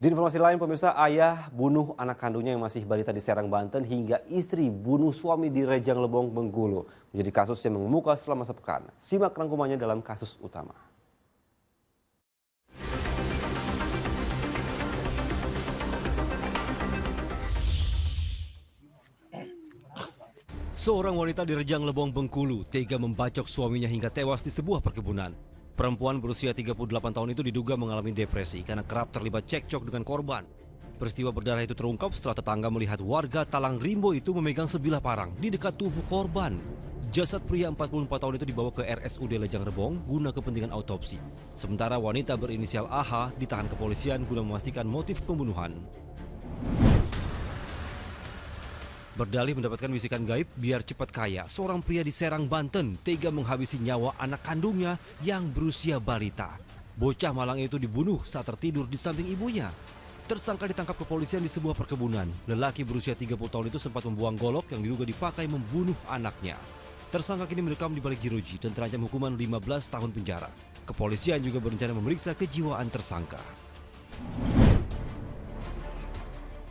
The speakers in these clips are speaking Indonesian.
Di informasi lain, pemirsa, ayah bunuh anak kandungnya yang masih balita di Serang, Banten hingga istri bunuh suami di Rejang Lebong, Bengkulu. Menjadi kasus yang mengemuka selama sepekan. Simak rangkumannya dalam kasus utama. Seorang wanita di Rejang Lebong, Bengkulu tega membacok suaminya hingga tewas di sebuah perkebunan. Perempuan berusia 38 tahun itu diduga mengalami depresi karena kerap terlibat cekcok dengan korban. Peristiwa berdarah itu terungkap setelah tetangga melihat warga Talang Rimbo itu memegang sebilah parang di dekat tubuh korban. Jasad pria 44 tahun itu dibawa ke RSUD Rejang Lebong guna kepentingan autopsi. Sementara wanita berinisial AH ditahan kepolisian guna memastikan motif pembunuhan. Berdalih mendapatkan bisikan gaib biar cepat kaya, seorang pria di Serang, Banten tega menghabisi nyawa anak kandungnya yang berusia balita. Bocah malang itu dibunuh saat tertidur di samping ibunya. Tersangka ditangkap kepolisian di sebuah perkebunan. Lelaki berusia 30 tahun itu sempat membuang golok yang diduga dipakai membunuh anaknya. Tersangka kini merekam di balik jeruji dan terancam hukuman 15 tahun penjara. Kepolisian juga berencana memeriksa kejiwaan tersangka.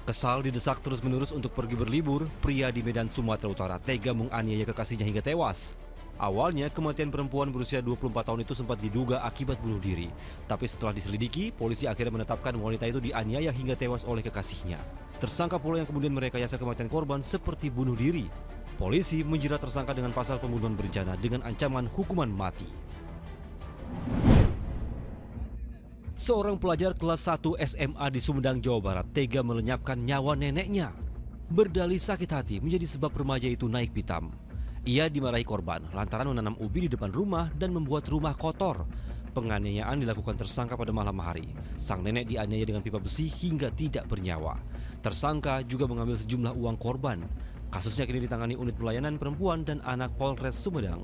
Kesal didesak terus-menerus untuk pergi berlibur, pria di Medan, Sumatera Utara tega menganiaya kekasihnya hingga tewas. Awalnya, kematian perempuan berusia 24 tahun itu sempat diduga akibat bunuh diri. Tapi setelah diselidiki, polisi akhirnya menetapkan wanita itu dianiaya hingga tewas oleh kekasihnya. Tersangka pula yang kemudian merekayasa kematian korban seperti bunuh diri. Polisi menjerat tersangka dengan pasal pembunuhan berencana dengan ancaman hukuman mati. Seorang pelajar kelas 1 SMA di Sumedang, Jawa Barat tega melenyapkan nyawa neneknya. Berdalih sakit hati menjadi sebab remaja itu naik pitam. Ia dimarahi korban lantaran menanam ubi di depan rumah dan membuat rumah kotor. Penganiayaan dilakukan tersangka pada malam hari. Sang nenek dianiaya dengan pipa besi hingga tidak bernyawa. Tersangka juga mengambil sejumlah uang korban. Kasusnya kini ditangani unit pelayanan perempuan dan anak Polres Sumedang.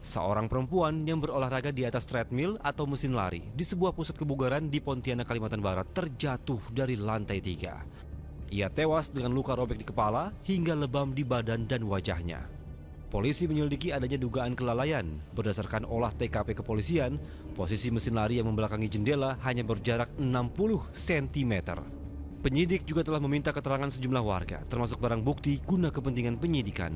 Seorang perempuan yang berolahraga di atas treadmill atau mesin lari di sebuah pusat kebugaran di Pontianak, Kalimantan Barat terjatuh dari lantai 3. Ia tewas dengan luka robek di kepala hingga lebam di badan dan wajahnya. Polisi menyelidiki adanya dugaan kelalaian. Berdasarkan olah TKP kepolisian, posisi mesin lari yang membelakangi jendela hanya berjarak 60 cm. Penyidik juga telah meminta keterangan sejumlah warga, termasuk barang bukti guna kepentingan penyidikan.